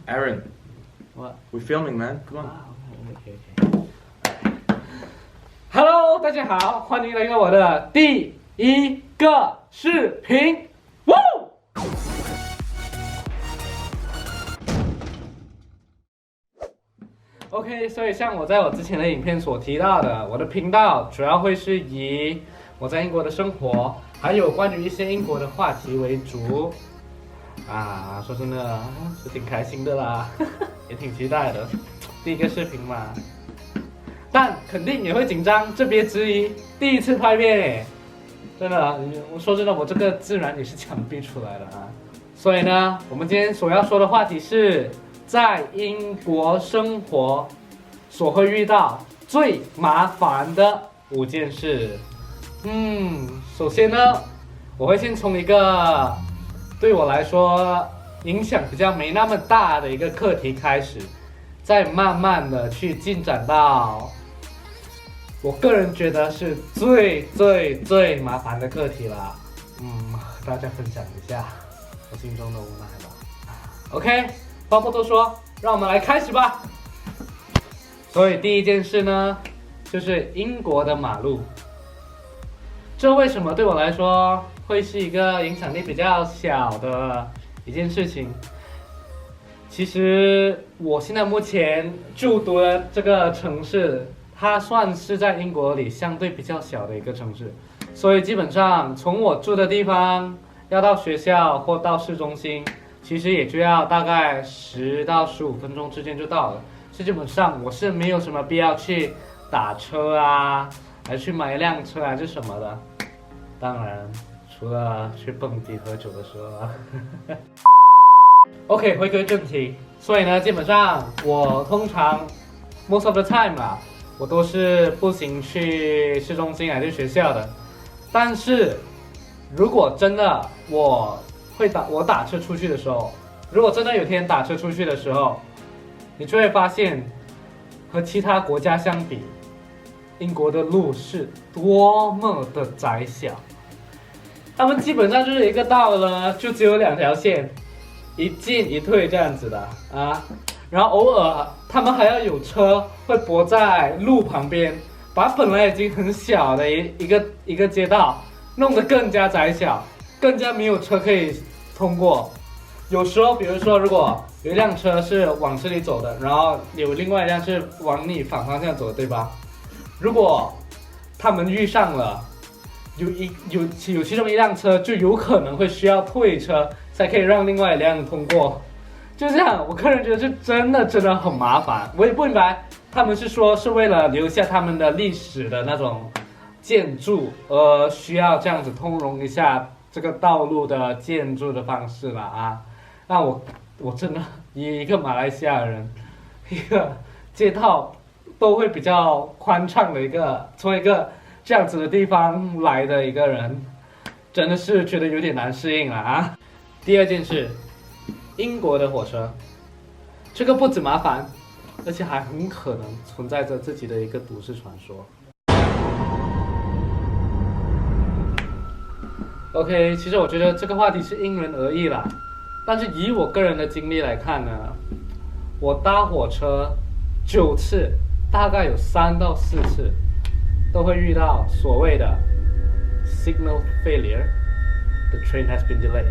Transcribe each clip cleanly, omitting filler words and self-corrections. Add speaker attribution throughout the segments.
Speaker 1: Aaron,
Speaker 2: What?
Speaker 1: we're filming, man. Come on.
Speaker 2: Okay. Hello， 大家好，欢迎来到我的第一个视频。OK， 所以像我在我之前的影片所提到的，我的频道主要会是以我在英国的生活，还有关于一些英国的话题为主。说真的是挺开心的啦，也挺期待的，第一个视频嘛。但肯定也会紧张，这别质疑，第一次拍片耶，真的，我说真的，我这个自然也是强逼出来的啊。所以呢，我们今天所要说的话题是在英国生活所会遇到最麻烦的5件事。首先呢，我会先从一个对我来说影响比较没那么大的一个课题开始，再慢慢的去进展到我个人觉得是最麻烦的课题了。和大家分享一下我心中的无奈吧。OK， 话不多说，让我们来开始吧。所以第一件事呢，就是英国的马路。这为什么对我来说会是一个影响力比较小的一件事情？其实我现在目前就读的这个城市，它算是在英国里相对比较小的一个城市，所以基本上从我住的地方要到学校或到市中心，其实也就要大概10到15分钟之间就到了。所以基本上我是没有什么必要去打车啊，还去买一辆车还是什么的。当然除了去蹦迪喝酒的时候啊。OK， 回归正题。所以呢，基本上我通常 most of the time 啦，我都是步行去市中心还是学校的。但是如果真的我打车出去的时候，如果真的有天打车出去的时候，你就会发现和其他国家相比，英国的路是多么的窄小。他们基本上就是一个道了，就只有2条线，一进一退这样子的啊。然后偶尔他们还要有车会泊在路旁边，把本来已经很小的一个街道弄得更加窄小，更加没有车可以通过。有时候比如说如果有一辆车是往这里走的，然后有另外一辆是往你反方向走的，对吧？如果他们遇上了，有其中一辆车就有可能会需要退车才可以让另外一辆通过。就这样，我个人觉得这真的很麻烦。我也不明白他们是说是为了留下他们的历史的那种建筑，需要这样子通融一下这个道路的建筑的方式了啊。那我真的以一个马来西亚人，一个街道都会比较宽敞的从一个这样子的地方来的一个人，真的是觉得有点难适应了啊。第二件事，英国的火车，这个不止麻烦，而且还很可能存在着自己的一个都市传说。OK， 其实我觉得这个话题是因人而异啦，但是以我个人的经历来看呢，我搭火车9次，大概有3到4次都会遇到所谓的 signal failure， the train has been delayed。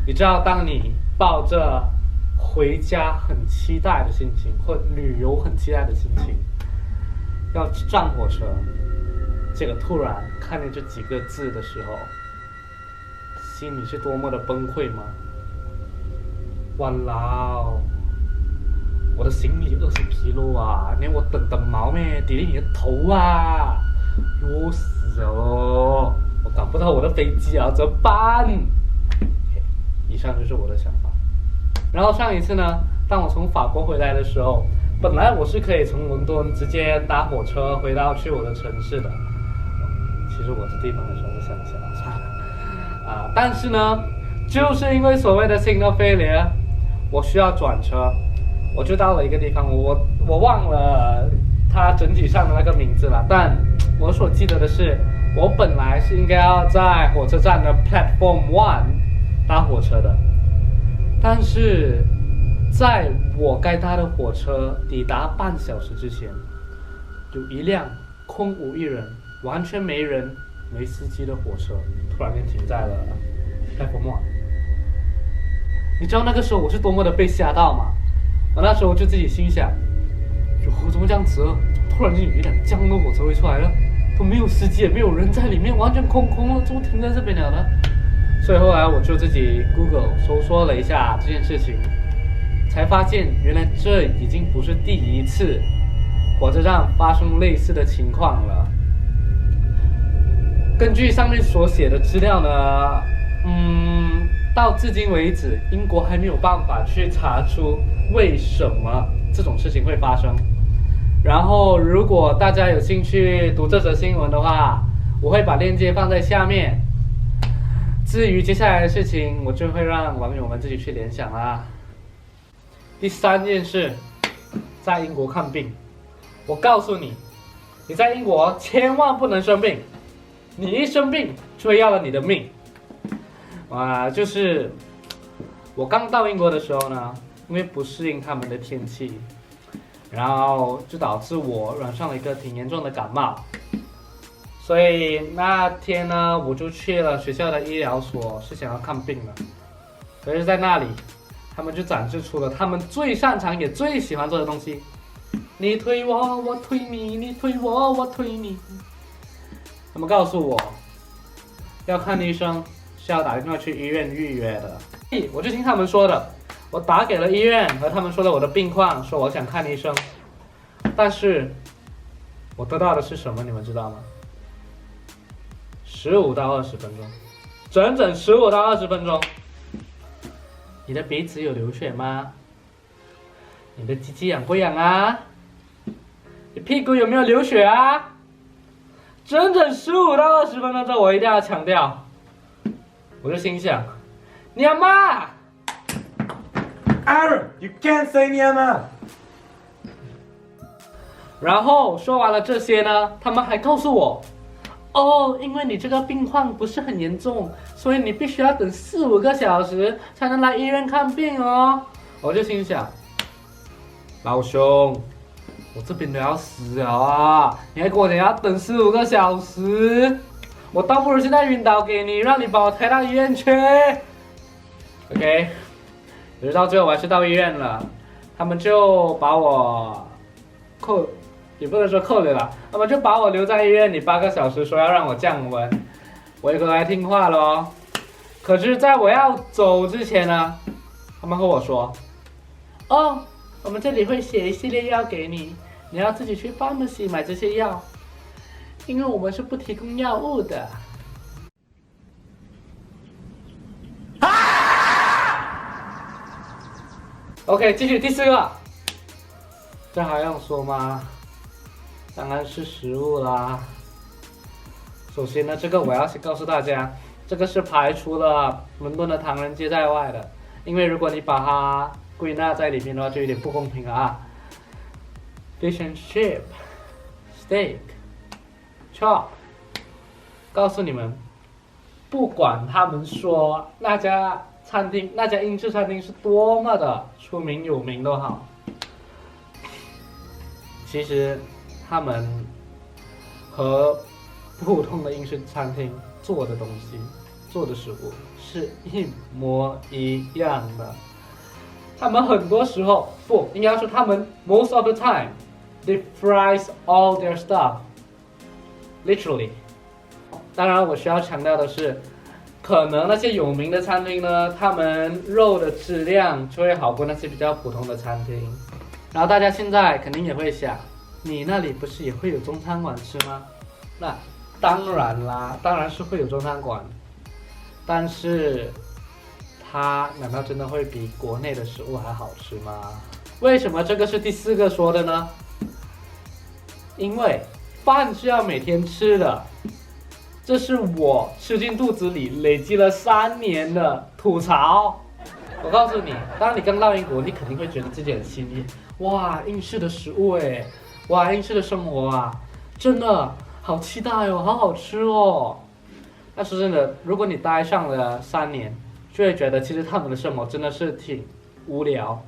Speaker 2: 你知道，当你抱着回家很期待的心情，或旅游很期待的心情，要上火车，结果突然看见这几个字的时候，心里是多么的崩溃吗？哇啦！我的行李20皮路啊，连我等毛咩抵你的头啊，忧死哦！我赶不到我的飞机啊，怎么办？以上就是我的想法。然后上一次呢，当我从法国回来的时候，本来我是可以从伦敦直接搭火车回到去我的城市的。其实我这地方还算是乡下，算了但是呢，就是因为所谓的 signal failure， 我需要转车。我就到了一个地方，我忘了它整体上的那个名字了，但我所记得的是，我本来是应该要在火车站的 Platform 1搭火车的，但是在我该搭的火车抵达半小时之前，有一辆空无一人、完全没人、没司机的火车突然间停在了埃弗莫尔。你知道那个时候我是多么的被吓到吗？我那时候就自己心想，哟，怎么这样子了？突然间有一辆这样的火车会出来了，都没有司机也没有人在里面，完全空空了，怎么停在这边了呢？所以后来我就自己 Google 搜索了一下这件事情，才发现原来这已经不是第一次火车站发生类似的情况了。根据上面所写的资料呢，到至今为止，英国还没有办法去查出为什么这种事情会发生。然后，如果大家有兴趣读这则新闻的话，我会把链接放在下面。至于接下来的事情，我就会让网友们自己去联想啦。第三件事，在英国看病，我告诉你，你在英国千万不能生病，你一生病就会要了你的命。就是我刚到英国的时候呢，因为不适应他们的天气，然后就导致我染上了一个挺严重的感冒。所以那天呢，我就去了学校的医疗所，是想要看病的。可是在那里，他们就展示出了他们最擅长也最喜欢做的东西：你推我，我推你；你推我，我推你。他们告诉我，要看医生是要打电话去医院预约的。我就听他们说的，我打给了医院，和他们说了我的病况，说我想看医生。但是我得到的是什么，你们知道吗？15到20分钟，整整15到20分钟。你的鼻子有流血吗？你的鸡鸡痒不痒啊？你屁股有没有流血啊？整整15到20分钟，这我一定要强调。我就心想，你阿妈
Speaker 1: Aaron, you can't say 你阿妈。
Speaker 2: 然后说完了这些呢，他们还告诉我，因为你这个病况不是很严重，所以你必须要等4-5个小时才能来医院看病哦。我就心想，老兄，我这边都要死了啊！你还跟我讲要等4-5个小时，我倒不如现在晕倒给你，让你把我抬到医院去。OK， 可是到最后我还是到医院了，他们就把我也不能说扣留了，他们就把我留在医院里8个小时，说要让我降温。我也回来听话咯。可是在我要走之前呢，他们和我说，我们这里会写一系列药给你，你要自己去 pharmacy 买这些药，因为我们是不提供药物的。OK， 继续第4个，这还用说吗？当然是食物啦。首先呢，这个我要先告诉大家，这个是排除了伦敦的唐人街在外的，因为如果你把它归纳在里面的话，就有点不公平了啊。Fish and chip, steak, chop， 告诉你们，不管他们说那家英式餐厅是多么的出名有名都好，其实他们和普通的英式餐厅做的东西、做的食物是一模一样的。他们很多时候应该说他们 most of the time they fries all their stuff literally。当然，我需要强调的是，可能那些有名的餐厅呢，他们肉的质量就会好过那些比较普通的餐厅。然后大家现在肯定也会想，你那里不是也会有中餐馆吃吗？那当然啦，当然是会有中餐馆，但是它难道真的会比国内的食物还好吃吗？为什么这个是第4个说的呢？因为饭是要每天吃的，这是我吃进肚子里累积了3年的吐槽。我告诉你，当你刚到英国，你肯定会觉得自己很幸运，哇，英式的食物哎，哇，英式的生活啊，真的好期待哦，好好吃哦。但是真的，如果你待上了3年，就会觉得其实他们的生活真的是挺无聊，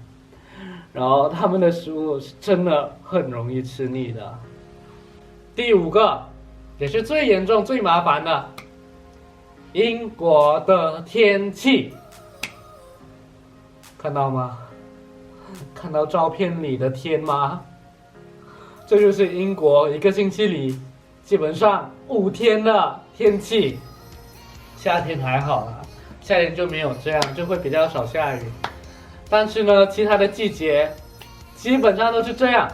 Speaker 2: 然后他们的食物是真的很容易吃腻的。第5个，也是最严重、最麻烦的，英国的天气，看到吗？看到照片里的天吗？这就是英国一个星期里基本上5天的天气。夏天还好啦，夏天就没有这样，就会比较少下雨。但是呢，其他的季节基本上都是这样。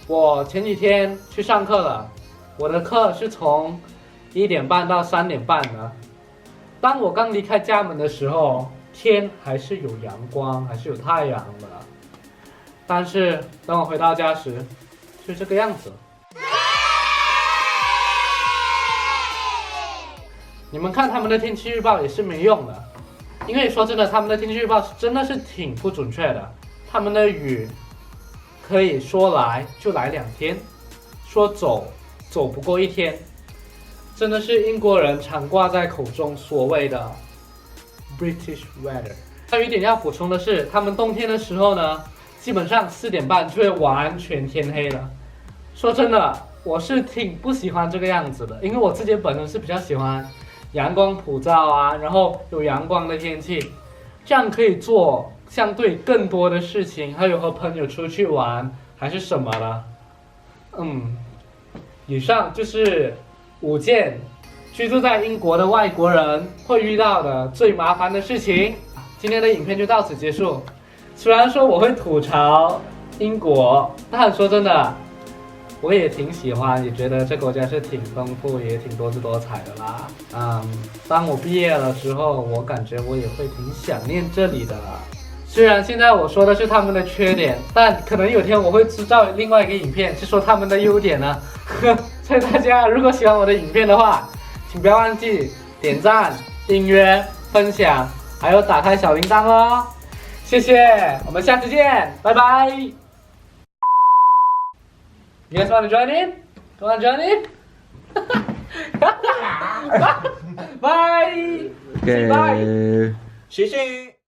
Speaker 2: 我前几天去上课了，我的课是从1点半到3点半的。当我刚离开家门的时候，天还是有阳光，还是有太阳的。但是当我回到家时，是这个样子。你们看他们的天气预报也是没用的，因为说真的，他们的天气预报真的是挺不准确的。他们的雨可以说来就来2天，说走不过1天，真的是英国人常挂在口中所谓的 British weather。还有一点要补充的是，他们冬天的时候呢，基本上4点半就会完全天黑了。说真的，我是挺不喜欢这个样子的，因为我自己本身是比较喜欢阳光普照啊，然后有阳光的天气，这样可以做相对更多的事情，还有和朋友出去玩还是什么的。以上就是5件居住在英国的外国人会遇到的最麻烦的事情。今天的影片就到此结束。虽然说我会吐槽英国，但说真的，我也挺喜欢，也觉得这国家是挺丰富，也挺多姿多彩的啦。当我毕业了之后，我感觉我也会挺想念这里的。虽然现在我说的是他们的缺点，但可能有天我会制造另外一个影片是说他们的优点呢。所以大家如果喜欢我的影片的话，请不要忘记点赞、订阅、分享，还有打开小铃铛哦。谢谢，我们下次见，拜拜。You guys want to join in? You want to join in? Bye. Say bye.
Speaker 1: 谢谢。